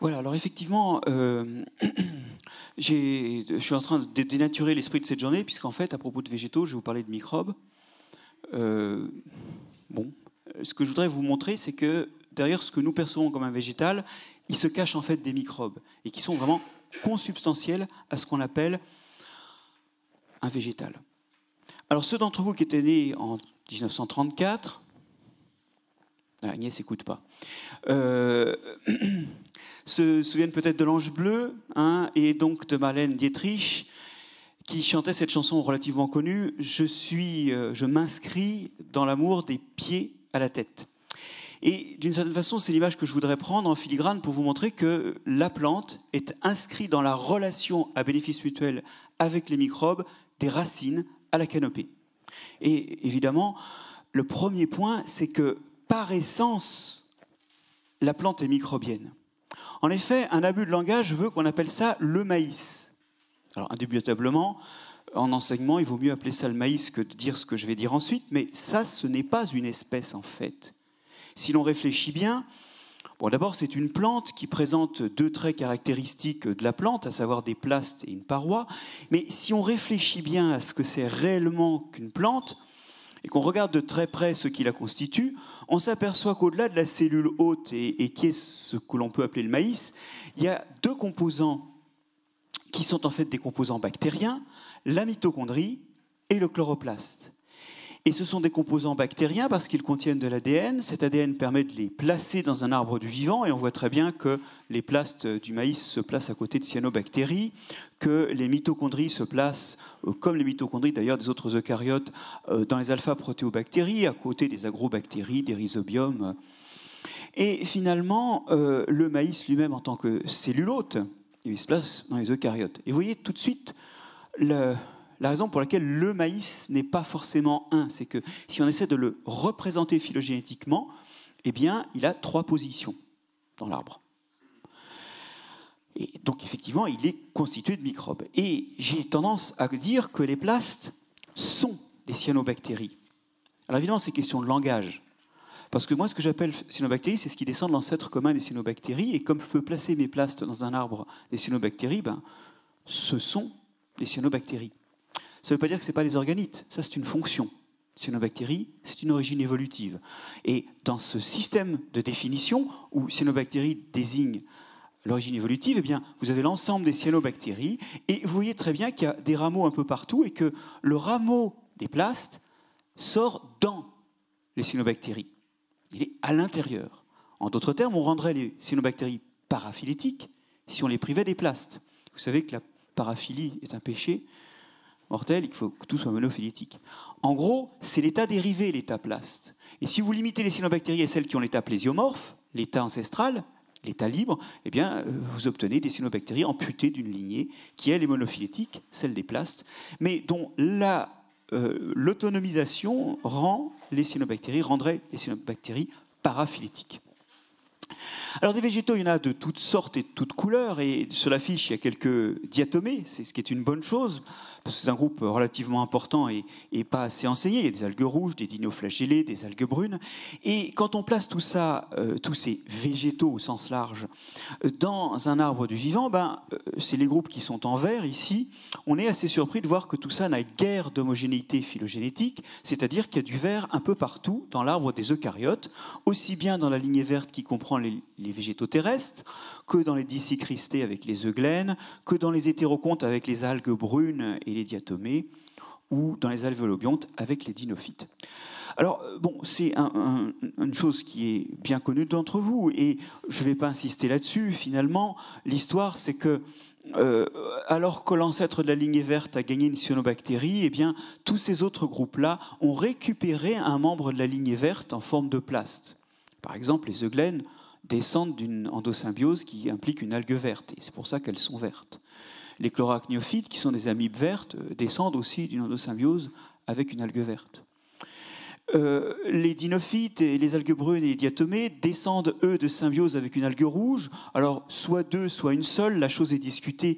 Voilà, alors effectivement, je suis en train de dénaturer l'esprit de cette journée, puisqu'en fait, à propos de végétaux, je vais vous parler de microbes. Euh, bon, ce que je voudrais vous montrer, c'est que derrière ce que nous percevons comme un végétal, il se cache en fait des microbes, et qui sont vraiment consubstantiels à ce qu'on appelle un végétal. Alors ceux d'entre vous qui étaient nés en 1934, Agnès n'écoute pas, se souviennent peut-être de l'Ange bleu, hein, et donc de Marlène Dietrich, qui chantait cette chanson relativement connue, je m'inscris dans l'amour des pieds à la tête. Et d'une certaine façon, c'est l'image que je voudrais prendre en filigrane pour vous montrer que la plante est inscrite dans la relation à bénéfice mutuel avec les microbes des racines à la canopée. Et évidemment, le premier point, c'est que par essence, la plante est microbienne. En effet, un abus de langage veut qu'on appelle ça le maïs. Alors, indébutablement, en enseignement, il vaut mieux appeler ça le maïs que de dire ce que je vais dire ensuite, mais ça, ce n'est pas une espèce, en fait. Si l'on réfléchit bien, bon, d'abord, c'est une plante qui présente deux traits caractéristiques de la plante, à savoir des plastes et une paroi. Mais si on réfléchit bien à ce que c'est réellement qu'une plante, et qu'on regarde de très près ce qui la constitue, on s'aperçoit qu'au-delà de la cellule hôte et qui est ce que l'on peut appeler le maïs, il y a deux composants qui sont en fait des composants bactériens, la mitochondrie et le chloroplaste. Et ce sont des composants bactériens parce qu'ils contiennent de l'ADN. Cet ADN permet de les placer dans un arbre du vivant, et on voit très bien que les plastes du maïs se placent à côté de cyanobactéries, que les mitochondries se placent, comme les mitochondries d'ailleurs des autres eucaryotes, dans les alpha-protéobactéries, à côté des agrobactéries, des rhizobiums. Et finalement, le maïs lui-même en tant que cellule hôte, il se place dans les eucaryotes. Et vous voyez tout de suite la raison pour laquelle le maïs n'est pas forcément un, c'est que si on essaie de le représenter phylogénétiquement, eh bien, il a 3 positions dans l'arbre. Et donc, effectivement, il est constitué de microbes. Et j'ai tendance à dire que les plastes sont des cyanobactéries. Alors, évidemment, c'est question de langage. Parce que moi, ce que j'appelle cyanobactéries, c'est ce qui descend de l'ancêtre commun des cyanobactéries. Et comme je peux placer mes plastes dans un arbre des cyanobactéries, ben, ce sont des cyanobactéries. Ça ne veut pas dire que ce n'est pas des organites, ça c'est une fonction. Cyanobactérie, c'est une origine évolutive. Et dans ce système de définition, où cyanobactérie désigne l'origine évolutive, eh bien, vous avez l'ensemble des cyanobactéries, et vous voyez très bien qu'il y a des rameaux un peu partout, et que le rameau des plastes sort dans les cyanobactéries. Il est à l'intérieur. En d'autres termes, on rendrait les cyanobactéries paraphylétiques si on les privait des plastes. Vous savez que la paraphilie est un péché mortel, il faut que tout soit monophylétique. En gros, c'est l'état dérivé, l'état plaste. Et si vous limitez les cyanobactéries à celles qui ont l'état plésiomorphe, l'état ancestral, l'état libre, eh bien, vous obtenez des cyanobactéries amputées d'une lignée qui, elle, est monophylétique, celle des plastes, mais dont l'autonomisation rendrait les cyanobactéries paraphylétiques. Alors des végétaux, il y en a de toutes sortes et de toutes couleurs, et sur la fiche, il y a quelques diatomées, c'est ce qui est une bonne chose, parce que c'est un groupe relativement important et pas assez enseigné. Il y a des algues rouges, des dinoflagellés, des algues brunes, et quand on place tout ça, tous ces végétaux au sens large, dans un arbre du vivant, c'est les groupes qui sont en vert ici, on est assez surpris de voir que tout ça n'a guère d'homogénéité phylogénétique, c'est-à-dire qu'il y a du vert un peu partout dans l'arbre des eucaryotes, aussi bien dans la lignée verte qui comprend les végétaux terrestres, que dans les dicycristés avec les euglenes, que dans les hétérocontes avec les algues brunes et les diatomées, ou dans les alvéolobiontes avec les dinophytes. Alors, bon, c'est une chose qui est bien connue d'entre vous, et je ne vais pas insister là-dessus, finalement. L'histoire, c'est que, alors que l'ancêtre de la lignée verte a gagné une cyanobactérie, eh bien, tous ces autres groupes-là ont récupéré un membre de la lignée verte en forme de plaste. Par exemple, les euglenes descendent d'une endosymbiose qui implique une algue verte, et c'est pour ça qu'elles sont vertes. Les chloracniophytes, qui sont des amibes vertes, descendent aussi d'une endosymbiose avec une algue verte. Les dinophytes et les algues brunes et les diatomées descendent, eux, de symbiose avec une algue rouge. Alors, soit deux, soit une seule, la chose est discutée,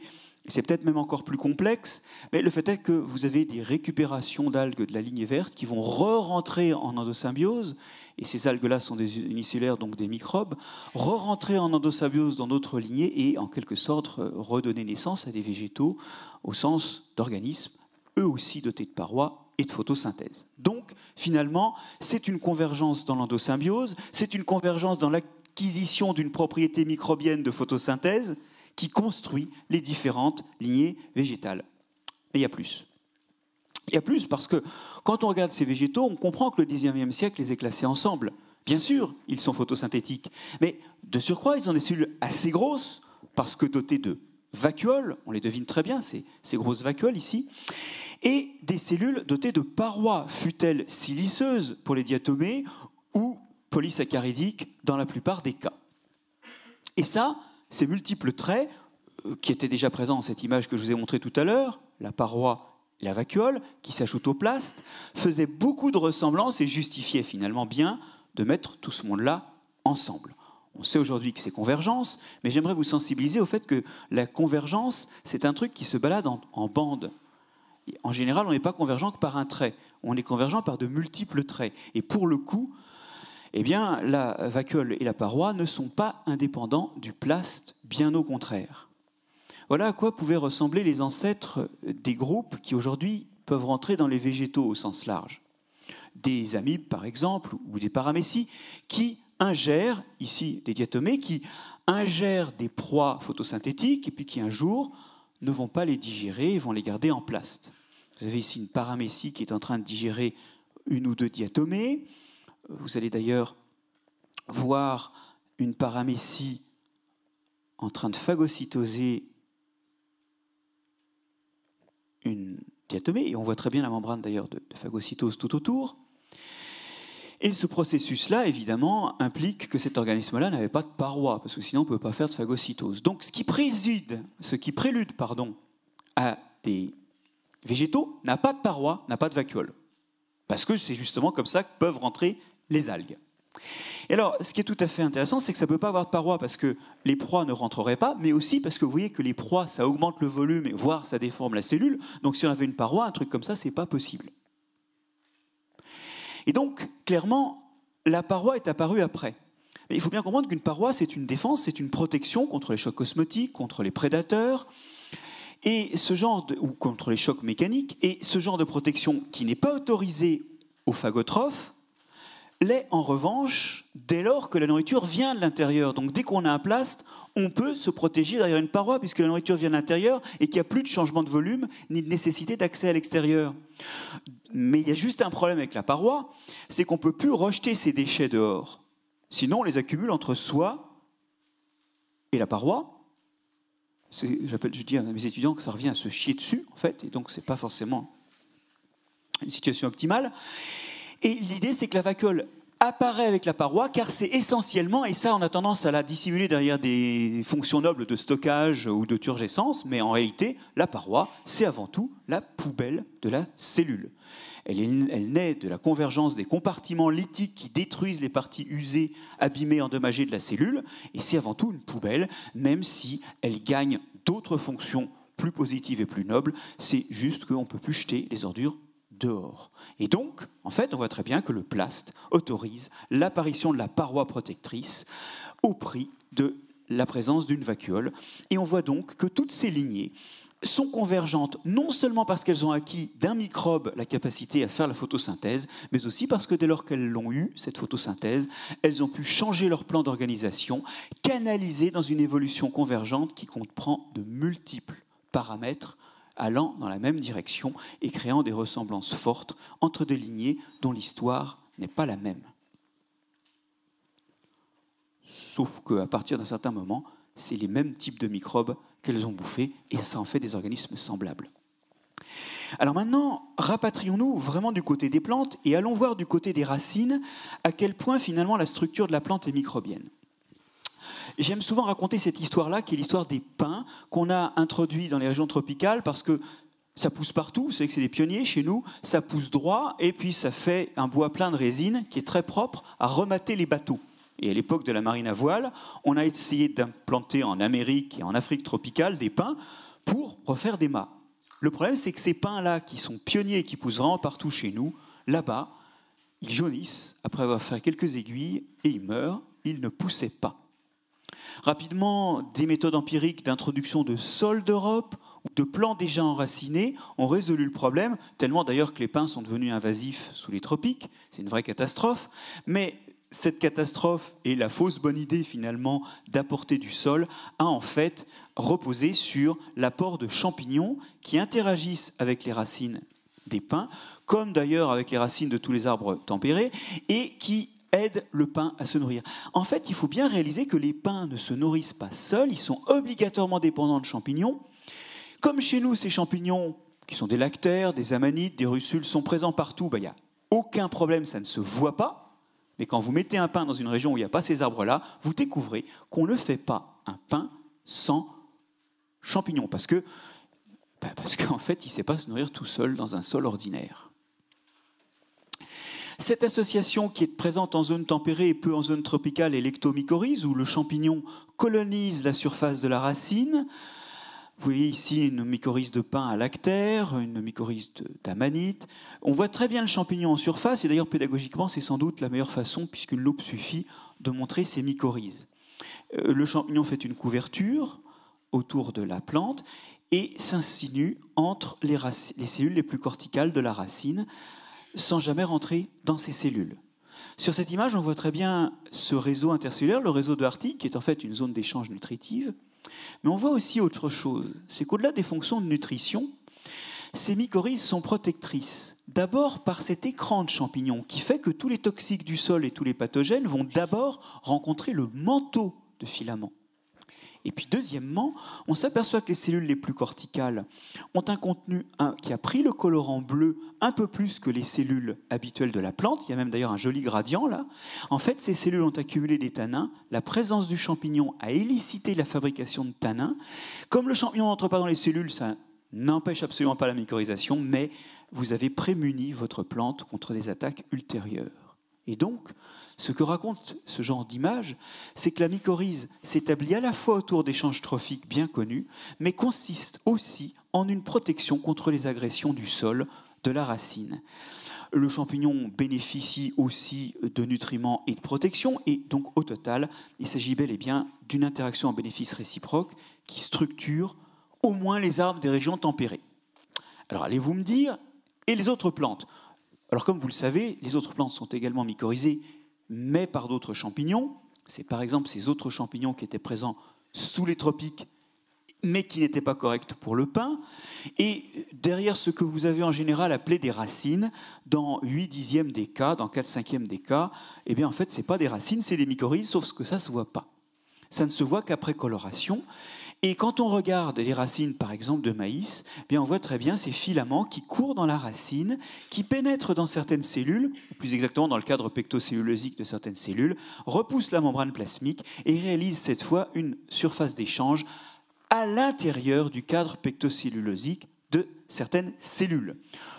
C'est peut-être même encore plus complexe, mais le fait est que vous avez des récupérations d'algues de la lignée verte qui vont re-rentrer en endosymbiose, et ces algues-là sont des unicellulaires, donc des microbes, re-rentrer en endosymbiose dans d'autres lignées et en quelque sorte redonner naissance à des végétaux au sens d'organismes, eux aussi dotés de parois et de photosynthèse. Donc, finalement, c'est une convergence dans l'endosymbiose, c'est une convergence dans l'acquisition d'une propriété microbienne de photosynthèse qui construit les différentes lignées végétales. Mais il y a plus. Il y a plus parce que quand on regarde ces végétaux, on comprend que le XIXe siècle les est classés ensemble. Bien sûr, ils sont photosynthétiques, mais de surcroît, ils ont des cellules assez grosses parce que dotés de vacuoles, on les devine très bien, ces grosses vacuoles ici, et des cellules dotées de parois, fût-elles siliceuses pour les diatomées ou polysaccharidiques dans la plupart des cas. Et ça, ces multiples traits, qui étaient déjà présents dans cette image que je vous ai montrée tout à l'heure, la paroi et la vacuole, qui s'ajoutent au plaste, faisaient beaucoup de ressemblances et justifiaient finalement bien de mettre tout ce monde-là ensemble. On sait aujourd'hui que c'est convergence, mais j'aimerais vous sensibiliser au fait que la convergence, c'est un truc qui se balade en bande. En général, on n'est pas convergent que par un trait, on est convergent par de multiples traits. Et pour le coup, eh bien, la vacuole et la paroi ne sont pas indépendants du plaste, bien au contraire. Voilà à quoi pouvaient ressembler les ancêtres des groupes qui aujourd'hui peuvent rentrer dans les végétaux au sens large. Des amibes, par exemple, ou des paramécies, qui ingèrent, ici des diatomées, qui ingèrent des proies photosynthétiques et puis qui un jour ne vont pas les digérer et vont les garder en plaste. Vous avez ici une paramécie qui est en train de digérer une ou deux diatomées. Vous allez d'ailleurs voir une paramécie en train de phagocytoser une diatomée, et on voit très bien la membrane d'ailleurs de phagocytose tout autour. Et ce processus-là, évidemment, implique que cet organisme-là n'avait pas de paroi, parce que sinon on ne peut pas faire de phagocytose. Donc ce qui prélude à des végétaux n'a pas de paroi, n'a pas de vacuole. Parce que c'est justement comme ça que peuvent rentrer les algues. Et alors, ce qui est tout à fait intéressant, c'est que ça ne peut pas avoir de paroi parce que les proies ne rentreraient pas, mais aussi parce que vous voyez que les proies, ça augmente le volume, voire ça déforme la cellule. Donc si on avait une paroi, un truc comme ça, ce n'est pas possible. Et donc, clairement, la paroi est apparue après. Mais il faut bien comprendre qu'une paroi, c'est une défense, c'est une protection contre les chocs osmotiques, contre les prédateurs, et ou contre les chocs mécaniques. Et ce genre de protection qui n'est pas autorisée aux phagotrophes, l'est en revanche dès lors que la nourriture vient de l'intérieur. Donc dès qu'on a un plaste, on peut se protéger derrière une paroi puisque la nourriture vient de l'intérieur et qu'il n'y a plus de changement de volume ni de nécessité d'accès à l'extérieur. Mais il y a juste un problème avec la paroi, c'est qu'on ne peut plus rejeter ces déchets dehors. Sinon, on les accumule entre soi et la paroi. Je dis à mes étudiants que ça revient à se chier dessus, en fait, et donc ce n'est pas forcément une situation optimale. Et l'idée, c'est que la vacuole apparaît avec la paroi, car c'est essentiellement, et ça on a tendance à la dissimuler derrière des fonctions nobles de stockage ou de turgescence, mais en réalité, la paroi, c'est avant tout la poubelle de la cellule. Elle naît de la convergence des compartiments lithiques qui détruisent les parties usées, abîmées, endommagées de la cellule, et c'est avant tout une poubelle, même si elle gagne d'autres fonctions plus positives et plus nobles, c'est juste qu'on ne peut plus jeter les ordures dehors. Et donc, en fait, on voit très bien que le plaste autorise l'apparition de la paroi protectrice au prix de la présence d'une vacuole. Et on voit donc que toutes ces lignées sont convergentes non seulement parce qu'elles ont acquis d'un microbe la capacité à faire la photosynthèse, mais aussi parce que dès lors qu'elles l'ont eue, cette photosynthèse, elles ont pu changer leur plan d'organisation, canaliser dans une évolution convergente qui comprend de multiples paramètres allant dans la même direction et créant des ressemblances fortes entre des lignées dont l'histoire n'est pas la même. Sauf qu'à partir d'un certain moment, c'est les mêmes types de microbes qu'elles ont bouffés et ça en fait des organismes semblables. Alors maintenant, rapatrions-nous vraiment du côté des plantes et allons voir du côté des racines à quel point finalement la structure de la plante est microbienne. J'aime souvent raconter cette histoire-là, qui est l'histoire des pins qu'on a introduits dans les régions tropicales parce que ça pousse partout, vous savez que c'est des pionniers chez nous, ça pousse droit et puis ça fait un bois plein de résine qui est très propre à remater les bateaux. Et à l'époque de la marine à voile, on a essayé d'implanter en Amérique et en Afrique tropicale des pins pour refaire des mâts. Le problème, c'est que ces pins-là, qui sont pionniers et qui poussent vraiment partout chez nous, là-bas, ils jaunissent après avoir fait quelques aiguilles et ils meurent, ils ne poussaient pas. Rapidement, des méthodes empiriques d'introduction de sols d'Europe ou de plants déjà enracinés ont résolu le problème, tellement d'ailleurs que les pins sont devenus invasifs sous les tropiques. C'est une vraie catastrophe. Mais cette catastrophe et la fausse bonne idée finalement d'apporter du sol a en fait reposé sur l'apport de champignons qui interagissent avec les racines des pins, comme d'ailleurs avec les racines de tous les arbres tempérés, et qui aident le pin à se nourrir. En fait, il faut bien réaliser que les pins ne se nourrissent pas seuls, ils sont obligatoirement dépendants de champignons. Comme chez nous, ces champignons, qui sont des lactaires, des amanites, des russules, sont présents partout, il n'y a aucun problème, ça ne se voit pas. Mais quand vous mettez un pin dans une région où il n'y a pas ces arbres-là, vous découvrez qu'on ne fait pas un pin sans champignons. Parce qu'en fait, il ne sait pas se nourrir tout seul dans un sol ordinaire. Cette association qui est présente en zone tempérée et peu en zone tropicale est l'ectomycorhize, où le champignon colonise la surface de la racine. Vous voyez ici une mycorhize de pin à lactaire, une mycorhize d'amanite. On voit très bien le champignon en surface, et d'ailleurs pédagogiquement c'est sans doute la meilleure façon, puisqu'une loupe suffit, de montrer ces mycorhizes. Le champignon fait une couverture autour de la plante et s'insinue entre les cellules les plus corticales de la racine, sans jamais rentrer dans ces cellules. Sur cette image, on voit très bien ce réseau intercellulaire, le réseau de Hartig, qui est en fait une zone d'échange nutritive. Mais on voit aussi autre chose, c'est qu'au-delà des fonctions de nutrition, ces mycorhizes sont protectrices. D'abord par cet écran de champignons qui fait que tous les toxiques du sol et tous les pathogènes vont d'abord rencontrer le manteau de filaments. Et puis deuxièmement, on s'aperçoit que les cellules les plus corticales ont un contenu qui a pris le colorant bleu un peu plus que les cellules habituelles de la plante. Il y a même d'ailleurs un joli gradient là. En fait, ces cellules ont accumulé des tanins. La présence du champignon a élicité la fabrication de tanins. Comme le champignon n'entre pas dans les cellules, ça n'empêche absolument pas la mycorhisation, mais vous avez prémuni votre plante contre des attaques ultérieures. Et donc, ce que raconte ce genre d'image, c'est que la mycorhize s'établit à la fois autour d'échanges trophiques bien connus, mais consiste aussi en une protection contre les agressions du sol, de la racine. Le champignon bénéficie aussi de nutriments et de protection, et donc au total, il s'agit bel et bien d'une interaction en bénéfice réciproque qui structure au moins les arbres des régions tempérées. Alors allez-vous me dire, et les autres plantes ? Alors comme vous le savez, les autres plantes sont également mycorhizées, mais par d'autres champignons. C'est par exemple ces autres champignons qui étaient présents sous les tropiques, mais qui n'étaient pas corrects pour le pin. Et derrière ce que vous avez en général appelé des racines, dans 8/10 des cas, dans 4/5 des cas, eh bien en fait, ce n'est pas des racines, c'est des mycorhizes, sauf que ça ne se voit pas. Ça ne se voit qu'après coloration. Et quand on regarde les racines, par exemple, de maïs, eh bien on voit très bien ces filaments qui courent dans la racine, qui pénètrent dans certaines cellules, ou plus exactement dans le cadre pectocellulosique de certaines cellules, repoussent la membrane plasmique et réalisent cette fois une surface d'échange à l'intérieur du cadre pectocellulosique de certaines cellules.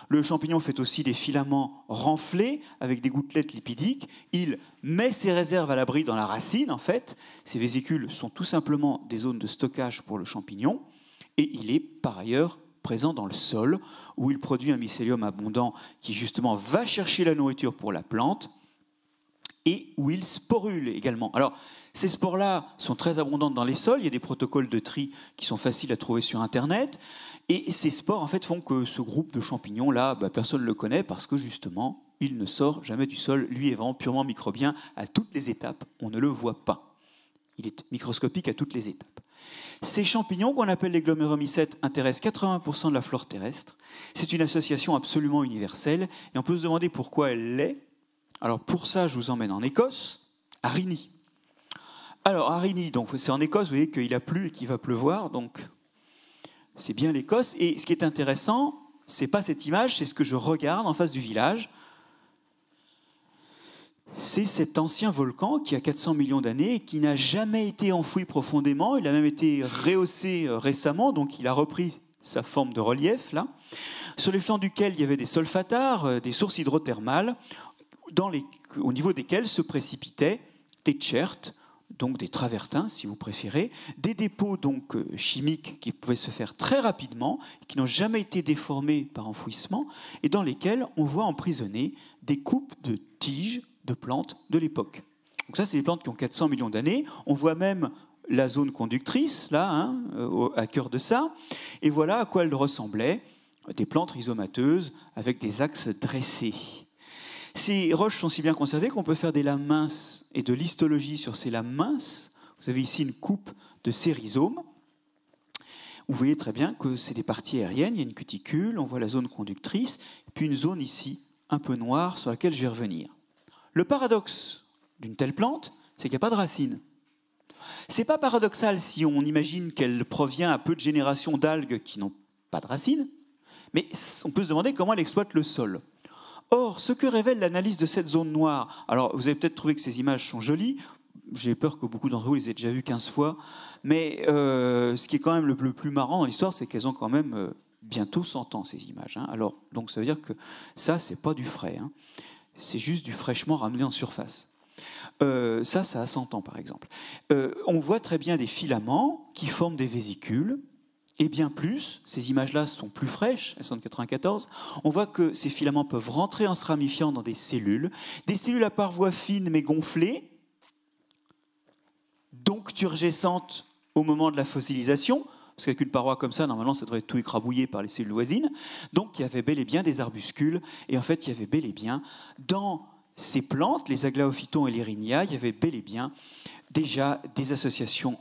Le champignon fait aussi des filaments renflés avec des gouttelettes lipidiques. Il met ses réserves à l'abri dans la racine, en fait. Ces vésicules sont tout simplement des zones de stockage pour le champignon. Et il est par ailleurs présent dans le sol, où il produit un mycélium abondant qui justement va chercher la nourriture pour la plante, et où il sporule également. Alors, ces spores-là sont très abondantes dans les sols. Il y a des protocoles de tri qui sont faciles à trouver sur Internet. Et ces spores, en fait, font que ce groupe de champignons-là, personne ne le connaît parce que, justement, il ne sort jamais du sol. Lui est vraiment purement microbien à toutes les étapes. On ne le voit pas. Il est microscopique à toutes les étapes. Ces champignons, qu'on appelle les gloméromycètes, intéressent 80% de la flore terrestre. C'est une association absolument universelle. Et on peut se demander pourquoi elle l'est. Alors pour ça, je vous emmène en Écosse, à Rinny. Alors à Rinny, donc c'est en Écosse, vous voyez qu'il a plu et qu'il va pleuvoir, donc c'est bien l'Écosse. Et ce qui est intéressant, c'est pas cette image, c'est ce que je regarde en face du village. C'est cet ancien volcan qui a 400 millions d'années et qui n'a jamais été enfoui profondément. Il a même été rehaussé récemment, donc il a repris sa forme de relief là. Sur les flancs duquel il y avait des solfatares, des sources hydrothermales, au niveau desquelles se précipitaient des tchertes donc des travertins si vous préférez, des dépôts donc chimiques qui pouvaient se faire très rapidement, qui n'ont jamais été déformés par enfouissement, et dans lesquels on voit emprisonner des coupes de tiges de plantes de l'époque. Donc ça, c'est des plantes qui ont 400 millions d'années. On voit même la zone conductrice, là, hein, à cœur de ça, et voilà à quoi elle ressemblait, des plantes rhizomateuses avec des axes dressés. Ces roches sont si bien conservées qu'on peut faire des lames minces et de l'histologie sur ces lames minces. Vous avez ici une coupe de ces rhizomes. Vous voyez très bien que c'est des parties aériennes, il y a une cuticule, on voit la zone conductrice, puis une zone ici un peu noire sur laquelle je vais revenir. Le paradoxe d'une telle plante, c'est qu'il n'y a pas de racines. Ce n'est pas paradoxal si on imagine qu'elle provient à peu de générations d'algues qui n'ont pas de racines, mais on peut se demander comment elle exploite le sol. Or, ce que révèle l'analyse de cette zone noire, alors vous avez peut-être trouvé que ces images sont jolies, j'ai peur que beaucoup d'entre vous les aient déjà vues 15 fois, mais ce qui est quand même le plus marrant dans l'histoire, c'est qu'elles ont quand même bientôt 100 ans, ces images. Hein. Alors, donc ça veut dire que ça, c'est pas du frais, hein. C'est juste du fraîchement ramené en surface. Ça a 100 ans, par exemple. On voit très bien des filaments qui forment des vésicules, et bien plus, ces images-là sont plus fraîches, elles sont de 94, on voit que ces filaments peuvent rentrer en se ramifiant dans des cellules à parois fines mais gonflées, donc turgescentes au moment de la fossilisation, parce qu'avec une paroi comme ça, normalement, ça devrait être tout écrabouillé par les cellules voisines. Donc il y avait bel et bien des arbuscules, et en fait, il y avait bel et bien, dans ces plantes, les aglaophytons et les rhynia, il y avait bel et bien déjà des associations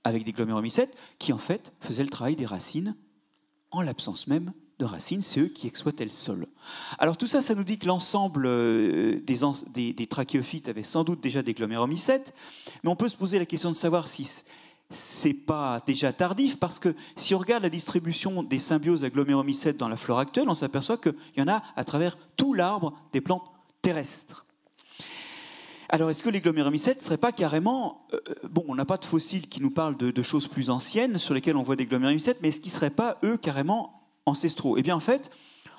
avec des gloméromycètes qui en fait faisaient le travail des racines en l'absence même de racines, c'est eux qui exploitaient le sol. Alors tout ça, ça nous dit que l'ensemble des trachéophytes avaient sans doute déjà des gloméromycètes, mais on peut se poser la question de savoir si c'est pas déjà tardif, parce que si on regarde la distribution des symbioses aggloméromycètes dans la flore actuelle, on s'aperçoit qu'il y en a à travers tout l'arbre des plantes terrestres. Alors, est-ce que les gloméromycètes ne seraient pas carrément... bon, on n'a pas de fossiles qui nous parlent de choses plus anciennes sur lesquelles on voit des gloméromycètes, mais est-ce qu'ils ne seraient pas, eux, carrément ancestraux? Eh bien, en fait,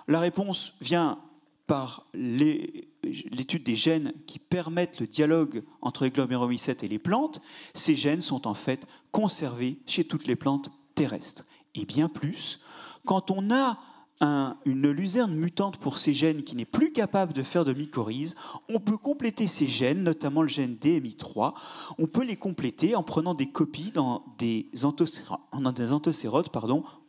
la réponse vient par l'étude des gènes qui permettent le dialogue entre les gloméromycètes et les plantes. Ces gènes sont en fait conservés chez toutes les plantes terrestres. Et bien plus, quand on a une luzerne mutante pour ces gènes qui n'est plus capable de faire de mycorhize, on peut compléter ces gènes, notamment le gène DMI3, on peut les compléter en prenant des copies dans des anthocérotes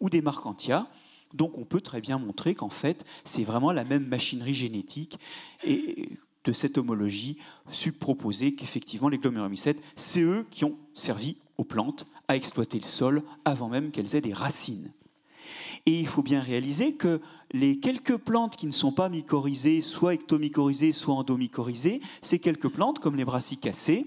ou des marchantia. Donc on peut très bien montrer qu'en fait, c'est vraiment la même machinerie génétique et de cette homologie subproposée qu'effectivement les gloméromycètes, c'est eux qui ont servi aux plantes à exploiter le sol avant même qu'elles aient des racines. Et il faut bien réaliser que les quelques plantes qui ne sont pas mycorhizées, soit ectomycorhizées, soit endomycorhizées, ces quelques plantes, comme les brassicacées,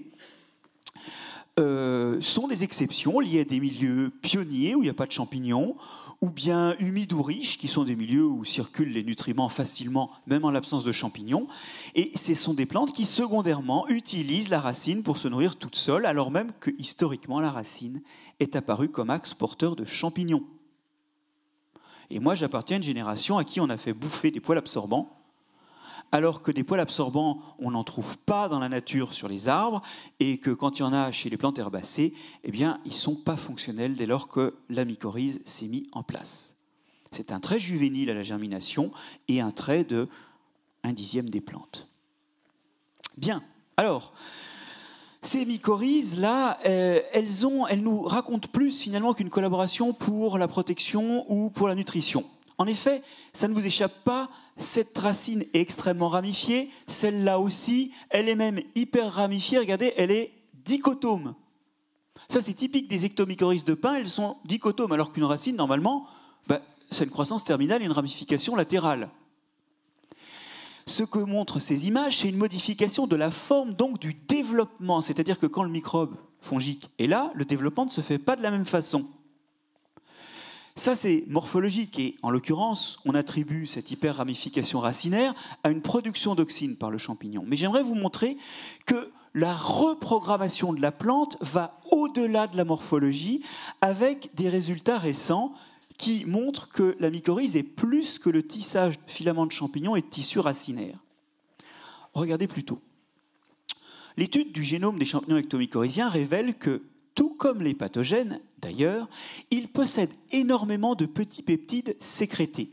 sont des exceptions liées à des milieux pionniers où il n'y a pas de champignons, ou bien humides ou riches, qui sont des milieux où circulent les nutriments facilement, même en l'absence de champignons. Et ce sont des plantes qui, secondairement, utilisent la racine pour se nourrir toute seule, alors même que, historiquement, la racine est apparue comme axe porteur de champignons. Et moi, j'appartiens à une génération à qui on a fait bouffer des poils absorbants, alors que des poils absorbants, on n'en trouve pas dans la nature sur les arbres, et que quand il y en a chez les plantes herbacées, eh bien, ils ne sont pas fonctionnels dès lors que la mycorhize s'est mise en place. C'est un trait juvénile à la germination et un trait de 1/10 des plantes. Bien, alors, ces mycorhizes-là, elles nous racontent plus finalement qu'une collaboration pour la protection ou pour la nutrition. En effet, ça ne vous échappe pas, cette racine est extrêmement ramifiée, celle-là aussi, elle est même hyper ramifiée, regardez, elle est dichotome. Ça, c'est typique des ectomycorhizes de pin, elles sont dichotomes, alors qu'une racine, normalement, c'est une croissance terminale et une ramification latérale. Ce que montrent ces images, c'est une modification de la forme, donc du développement. C'est-à-dire que quand le microbe fongique est là, le développement ne se fait pas de la même façon. Ça, c'est morphologique. Et en l'occurrence, on attribue cette hyper-ramification racinaire à une production d'auxine par le champignon. Mais j'aimerais vous montrer que la reprogrammation de la plante va au-delà de la morphologie avec des résultats récents qui montre que la mycorhize est plus que le tissage de filaments de champignons et de tissus racinaires. Regardez plutôt. L'étude du génome des champignons ectomycorhiziens révèle que, tout comme les pathogènes d'ailleurs, ils possèdent énormément de petits peptides sécrétés.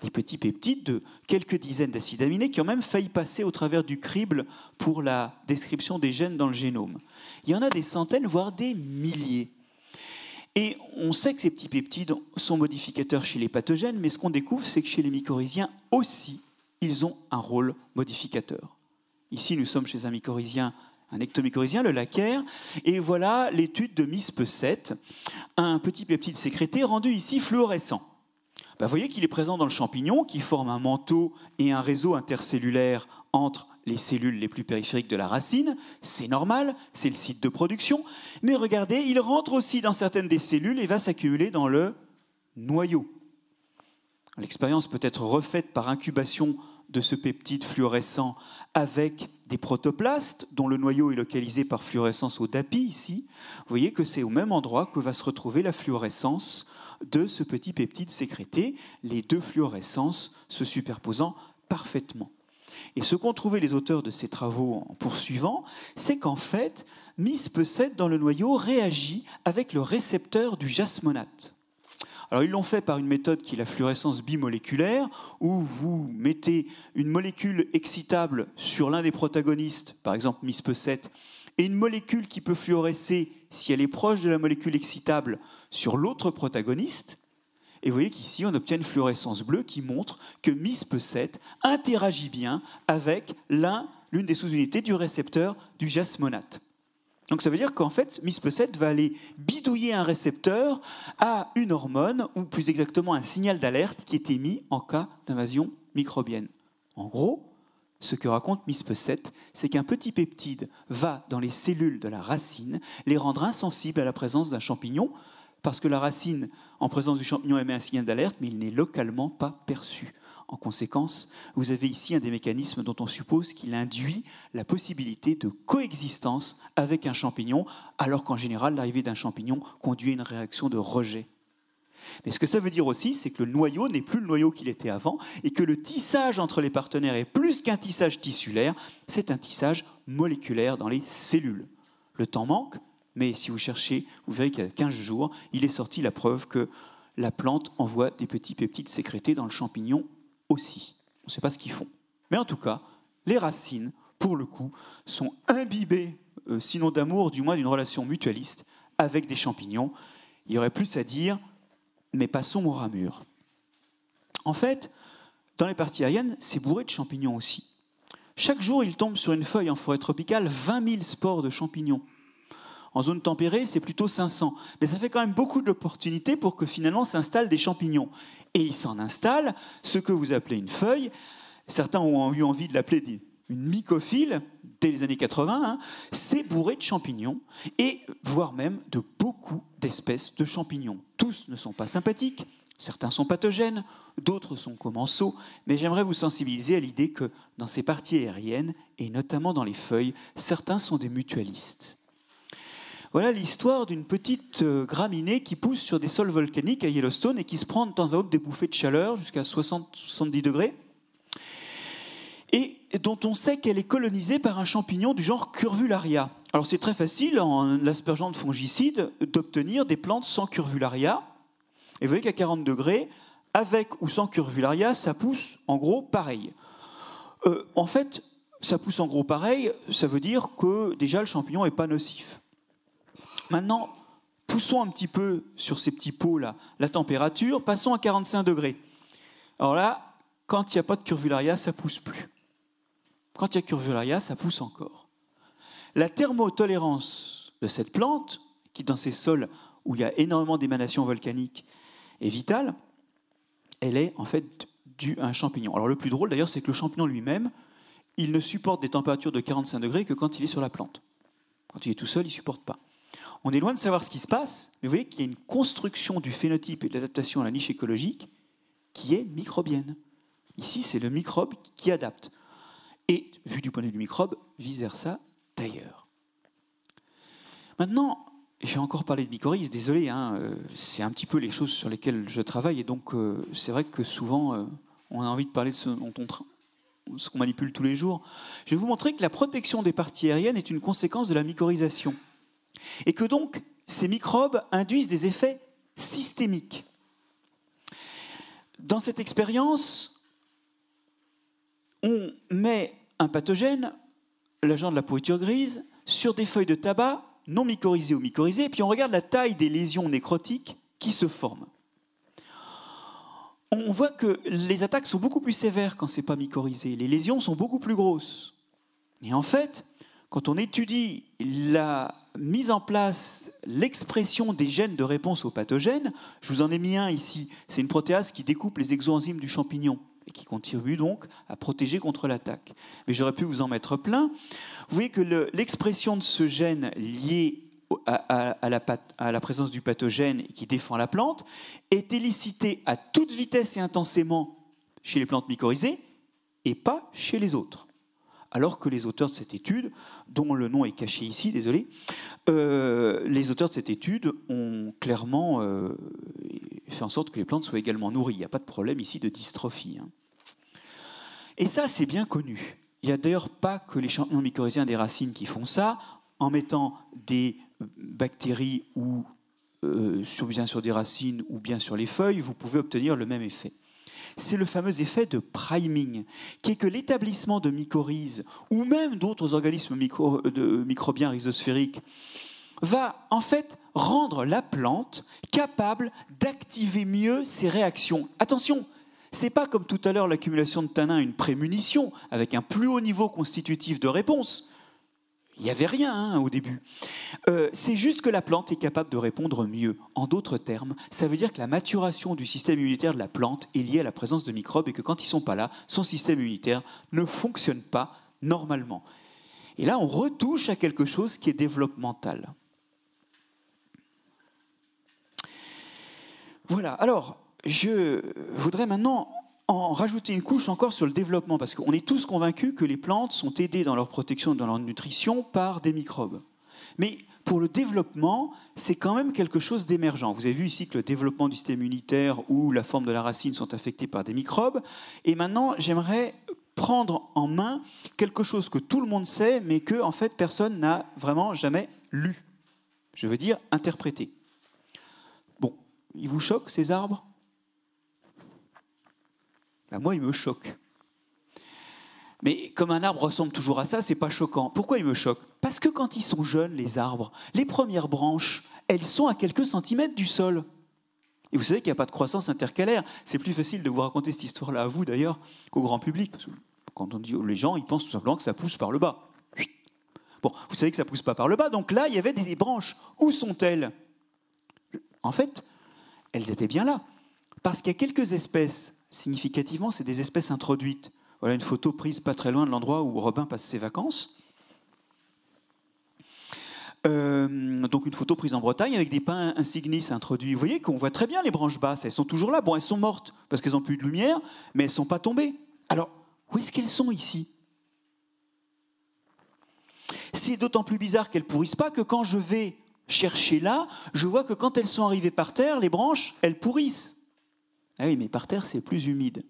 Des petits peptides de quelques dizaines d'acides aminés qui ont même failli passer au travers du crible pour la description des gènes dans le génome. Il y en a des centaines, voire des milliers. Et on sait que ces petits peptides sont modificateurs chez les pathogènes, mais ce qu'on découvre, c'est que chez les mycorhiziens aussi, ils ont un rôle modificateur. Ici, nous sommes chez un mycorhizien, un ectomycorhizien, le laccaire, et voilà l'étude de MISP7, un petit peptide sécrété rendu ici fluorescent. Vous voyez qu'il est présent dans le champignon, qui forme un manteau et un réseau intercellulaire entre les cellules les plus périphériques de la racine. C'est normal, c'est le site de production. Mais regardez, il rentre aussi dans certaines des cellules et va s'accumuler dans le noyau. L'expérience peut être refaite par incubation de ce peptide fluorescent avec des protoplastes, dont le noyau est localisé par fluorescence au DAPI ici. Vous voyez que c'est au même endroit que va se retrouver la fluorescence de ce petit peptide sécrété, les deux fluorescences se superposant parfaitement. Et ce qu'ont trouvé les auteurs de ces travaux en poursuivant, c'est qu'en fait, MISP7 dans le noyau réagit avec le récepteur du jasmonate. Alors ils l'ont fait par une méthode qui est la fluorescence bimoléculaire, où vous mettez une molécule excitable sur l'un des protagonistes, par exemple MISP7, et une molécule qui peut fluorescer, si elle est proche de la molécule excitable, sur l'autre protagoniste. Et vous voyez qu'ici, on obtient une fluorescence bleue qui montre que MISP7 interagit bien avec l'une des sous-unités du récepteur du jasmonate. Donc ça veut dire qu'en fait, MISP7 va aller bidouiller un récepteur à une hormone, ou plus exactement un signal d'alerte qui est émis en cas d'invasion microbienne. En gros, ce que raconte MISP7, c'est qu'un petit peptide va dans les cellules de la racine les rendre insensibles à la présence d'un champignon, parce que la racine, en présence du champignon, émet un signal d'alerte, mais il n'est localement pas perçu. En conséquence, vous avez ici un des mécanismes dont on suppose qu'il induit la possibilité de coexistence avec un champignon, alors qu'en général, l'arrivée d'un champignon conduit à une réaction de rejet. Mais ce que ça veut dire aussi, c'est que le noyau n'est plus le noyau qu'il était avant, et que le tissage entre les partenaires est plus qu'un tissage tissulaire, c'est un tissage moléculaire dans les cellules. Le temps manque, mais si vous cherchez, vous verrez qu'il y a 15 jours, il est sorti la preuve que la plante envoie des petits peptides sécrétés dans le champignon aussi. On ne sait pas ce qu'ils font. Mais en tout cas, les racines, pour le coup, sont imbibées, sinon d'amour, du moins d'une relation mutualiste avec des champignons. Il y aurait plus à dire, mais passons au ramure. En fait, dans les parties aériennes, c'est bourré de champignons aussi. Chaque jour, il tombe sur une feuille en forêt tropicale 20 000 spores de champignons. En zone tempérée, c'est plutôt 500. Mais ça fait quand même beaucoup d'opportunités pour que finalement s'installent des champignons. Et ils s'en installent, ce que vous appelez une feuille. Certains ont eu envie de l'appeler une mycophile, dès les années 80. C'est bourré de champignons, et voire même de beaucoup d'espèces de champignons. Tous ne sont pas sympathiques, certains sont pathogènes, d'autres sont commensaux, mais j'aimerais vous sensibiliser à l'idée que dans ces parties aériennes, et notamment dans les feuilles, certains sont des mutualistes. Voilà l'histoire d'une petite graminée qui pousse sur des sols volcaniques à Yellowstone et qui se prend de temps à autre des bouffées de chaleur jusqu'à 60-70 degrés, et dont on sait qu'elle est colonisée par un champignon du genre Curvularia. Alors c'est très facile, en l'aspergeant de fongicides, d'obtenir des plantes sans Curvularia. Et vous voyez qu'à 40 degrés, avec ou sans Curvularia, ça pousse en gros pareil. En fait, ça pousse en gros pareil, ça veut dire que déjà le champignon n'est pas nocif. Maintenant, poussons un petit peu sur ces petits pots-là la température, passons à 45 degrés. Alors là, quand il n'y a pas de Curvularia, ça ne pousse plus. Quand il y a Curvularia, ça pousse encore. La thermotolérance de cette plante, qui dans ces sols où il y a énormément d'émanations volcaniques est vitale, elle est en fait due à un champignon. Alors le plus drôle d'ailleurs, c'est que le champignon lui-même, il ne supporte des températures de 45 degrés que quand il est sur la plante. Quand il est tout seul, il ne supporte pas. On est loin de savoir ce qui se passe, mais vous voyez qu'il y a une construction du phénotype et de l'adaptation à la niche écologique qui est microbienne. Ici, c'est le microbe qui adapte. Et, vu du point de vue du microbe, vice-versa d'ailleurs. Maintenant, je vais encore parler de mycorhizes, désolé, c'est un petit peu les choses sur lesquelles je travaille, et donc c'est vrai que souvent, on a envie de parler de ce dont ce qu'on manipule tous les jours. Je vais vous montrer que la protection des parties aériennes est une conséquence de la mycorhisation. Et que donc, ces microbes induisent des effets systémiques. Dans cette expérience, on met un pathogène, l'agent de la pourriture grise, sur des feuilles de tabac non mycorhizées ou mycorhizées, et puis on regarde la taille des lésions nécrotiques qui se forment. On voit que les attaques sont beaucoup plus sévères quand ce n'est pas mycorhizé. Les lésions sont beaucoup plus grosses. Et en fait, quand on étudie la mise en place, l'expression des gènes de réponse aux pathogènes, je vous en ai mis un ici, c'est une protéase qui découpe les exoenzymes du champignon et qui contribue donc à protéger contre l'attaque. Mais j'aurais pu vous en mettre plein. Vous voyez que l'expression de ce gène lié à la présence du pathogène qui défend la plante est élicitée à toute vitesse et intensément chez les plantes mycorhizées et pas chez les autres. Alors que les auteurs de cette étude, dont le nom est caché ici, désolé, les auteurs de cette étude ont clairement fait en sorte que les plantes soient également nourries. Il n'y a pas de problème ici de dystrophie. Et ça, c'est bien connu. Il n'y a d'ailleurs pas que les champignons mycorhiziens des racines qui font ça. En mettant des bactéries ou bien sur des racines ou bien sur les feuilles, vous pouvez obtenir le même effet. C'est le fameux effet de priming, qui est que l'établissement de mycorhizes ou même d'autres organismes microbiens rhizosphériques va en fait rendre la plante capable d'activer mieux ses réactions. Attention, ce n'est pas comme tout à l'heure l'accumulation de tanins, une prémunition avec un plus haut niveau constitutif de réponse. Il n'y avait rien au début. C'est juste que la plante est capable de répondre mieux. En d'autres termes, ça veut dire que la maturation du système immunitaire de la plante est liée à la présence de microbes et que quand ils ne sont pas là, son système immunitaire ne fonctionne pas normalement. Et là, on retouche à quelque chose qui est développemental. Voilà, alors, je voudrais maintenant en rajouter une couche encore sur le développement, parce qu'on est tous convaincus que les plantes sont aidées dans leur protection et dans leur nutrition par des microbes. Mais pour le développement, c'est quand même quelque chose d'émergent. Vous avez vu ici que le développement du système immunitaire ou la forme de la racine sont affectés par des microbes. Et maintenant, j'aimerais prendre en main quelque chose que tout le monde sait, mais que en fait, personne n'a vraiment jamais lu. Je veux dire interprété. Bon, ils vous choquent ces arbres ? Ben moi, il me choque. Mais comme un arbre ressemble toujours à ça, c'est pas choquant. Pourquoi il me choque ? Parce que quand ils sont jeunes, les arbres, les premières branches, elles sont à quelques centimètres du sol. Et vous savez qu'il n'y a pas de croissance intercalaire. C'est plus facile de vous raconter cette histoire-là à vous, d'ailleurs, qu'au grand public. Parce que quand on dit les gens, ils pensent tout simplement que ça pousse par le bas. Bon, vous savez que ça pousse pas par le bas. Donc là, il y avait des branches. Où sont-elles ? En fait, elles étaient bien là. Parce qu'il y a quelques espèces, significativement, c'est des espèces introduites. Voilà une photo prise pas très loin de l'endroit où Robin passe ses vacances. Donc une photo prise en Bretagne avec des pins insignis introduits. Vous voyez qu'on voit très bien les branches basses. Elles sont toujours là. Bon, elles sont mortes parce qu'elles n'ont plus de lumière, mais elles ne sont pas tombées. Alors, où est-ce qu'elles sont ici ? C'est d'autant plus bizarre qu'elles ne pourrissent pas que quand je vais chercher là, je vois que quand elles sont arrivées par terre, les branches, elles pourrissent. Ah oui, mais par terre, c'est plus humide.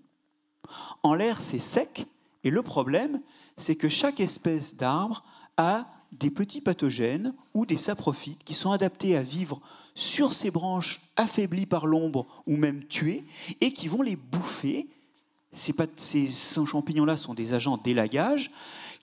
En l'air, c'est sec. Et le problème, c'est que chaque espèce d'arbre a des petits pathogènes ou des saprophytes qui sont adaptés à vivre sur ces branches affaiblies par l'ombre ou même tuées et qui vont les bouffer. Ces champignons-là sont des agents d'élagage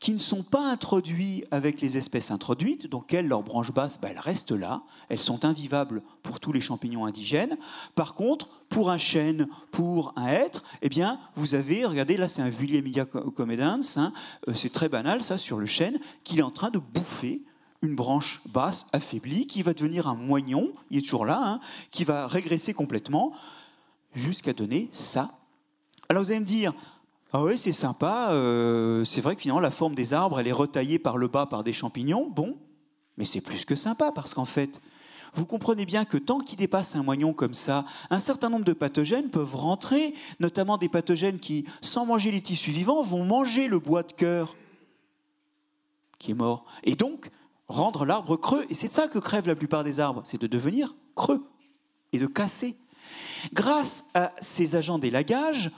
qui ne sont pas introduits avec les espèces introduites, donc elles, leurs branches basses, elles restent là, elles sont invivables pour tous les champignons indigènes. Par contre, pour un chêne, pour un hêtre, eh bien, vous avez, regardez, là c'est un Vulliemia comedens, c'est très banal ça, sur le chêne, qu'il est en train de bouffer une branche basse affaiblie, qui va devenir un moignon, il est toujours là, qui va régresser complètement, jusqu'à donner ça. Alors vous allez me dire, ah oui, c'est sympa, c'est vrai que finalement la forme des arbres, elle est retaillée par le bas par des champignons, bon, mais c'est plus que sympa, parce qu'en fait, vous comprenez bien que tant qu'il dépasse un moignon comme ça, un certain nombre de pathogènes peuvent rentrer, notamment des pathogènes qui, sans manger les tissus vivants, vont manger le bois de cœur qui est mort, et donc rendre l'arbre creux. Et c'est de ça que crèvent la plupart des arbres, c'est de devenir creux et de casser. Grâce à ces agents d'élagage,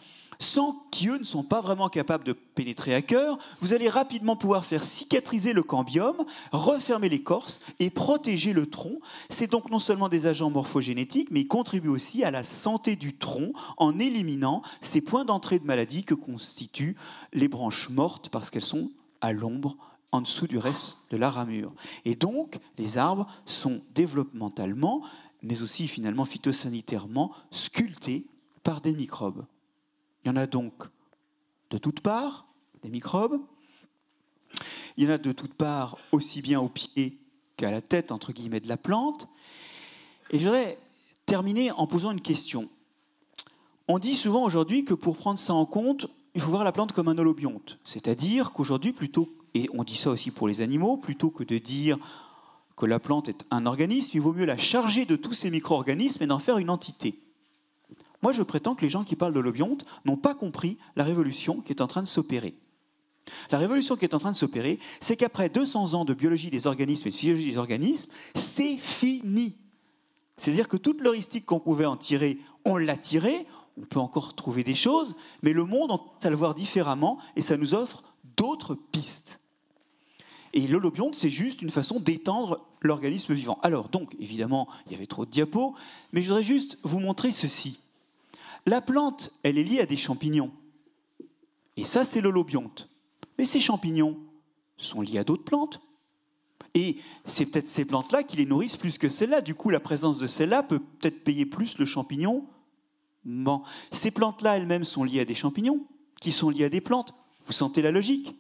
sans qu'eux ne sont pas vraiment capables de pénétrer à cœur, vous allez rapidement pouvoir faire cicatriser le cambium, refermer l'écorce et protéger le tronc. C'est donc non seulement des agents morphogénétiques, mais ils contribuent aussi à la santé du tronc en éliminant ces points d'entrée de maladie que constituent les branches mortes parce qu'elles sont à l'ombre en dessous du reste de la ramure. Et donc, les arbres sont développementalement, mais aussi finalement phytosanitairement, sculptés par des microbes. Il y en a donc de toutes parts, des microbes. Il y en a de toutes parts, aussi bien au pied qu'à la tête, entre guillemets, de la plante. Et je voudrais terminer en posant une question. On dit souvent aujourd'hui que pour prendre ça en compte, il faut voir la plante comme un holobionte. C'est-à-dire qu'aujourd'hui, et on dit ça aussi pour les animaux, plutôt que de dire que la plante est un organisme, il vaut mieux la charger de tous ces micro-organismes et d'en faire une entité. Moi, je prétends que les gens qui parlent d'holobionte n'ont pas compris la révolution qui est en train de s'opérer. La révolution qui est en train de s'opérer, c'est qu'après 200 ans de biologie des organismes et de physiologie des organismes, c'est fini. C'est-à-dire que toute l'heuristique qu'on pouvait en tirer, on l'a tirée, on peut encore trouver des choses, mais le monde, on commence à le voir différemment et ça nous offre d'autres pistes. Et l'holobionte, c'est juste une façon d'étendre l'organisme vivant. Alors, donc, évidemment, il y avait trop de diapos, mais je voudrais juste vous montrer ceci. La plante, elle est liée à des champignons. Et ça, c'est l'holobionte. Mais ces champignons sont liés à d'autres plantes. Et c'est peut-être ces plantes-là qui les nourrissent plus que celles-là. Du coup, la présence de celles-là peut peut-être payer plus le champignon. Bon. Ces plantes-là elles-mêmes sont liées à des champignons, qui sont liés à des plantes. Vous sentez la logique ?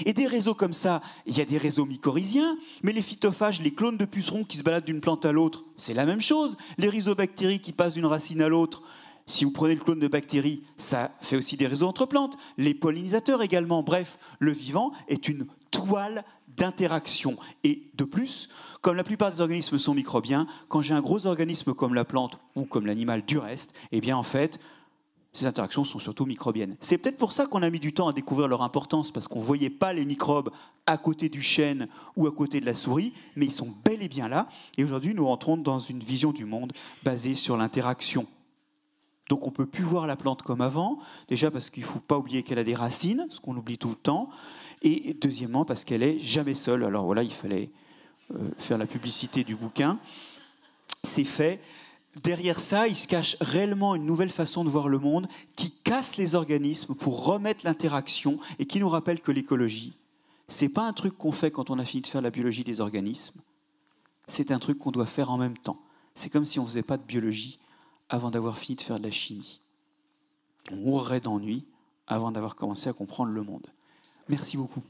Et des réseaux comme ça, il y a des réseaux mycorhiziens, mais les phytophages, les clones de pucerons qui se baladent d'une plante à l'autre, c'est la même chose. Les rhizobactéries qui passent d'une racine à l'autre, si vous prenez le clone de bactéries, ça fait aussi des réseaux entre plantes. Les pollinisateurs également. Bref, le vivant est une toile d'interaction. Et de plus, comme la plupart des organismes sont microbiens, quand j'ai un gros organisme comme la plante ou comme l'animal du reste, eh bien en fait, ces interactions sont surtout microbiennes. C'est peut-être pour ça qu'on a mis du temps à découvrir leur importance, parce qu'on ne voyait pas les microbes à côté du chêne ou à côté de la souris, mais ils sont bel et bien là. Et aujourd'hui, nous rentrons dans une vision du monde basée sur l'interaction. Donc on ne peut plus voir la plante comme avant, déjà parce qu'il ne faut pas oublier qu'elle a des racines, ce qu'on oublie tout le temps, et deuxièmement parce qu'elle n'est jamais seule. Alors voilà, il fallait faire la publicité du bouquin. C'est fait. Derrière ça, il se cache réellement une nouvelle façon de voir le monde qui casse les organismes pour remettre l'interaction et qui nous rappelle que l'écologie, ce n'est pas un truc qu'on fait quand on a fini de faire la biologie des organismes, c'est un truc qu'on doit faire en même temps. C'est comme si on ne faisait pas de biologie avant d'avoir fini de faire de la chimie. On mourrait d'ennui avant d'avoir commencé à comprendre le monde. Merci beaucoup.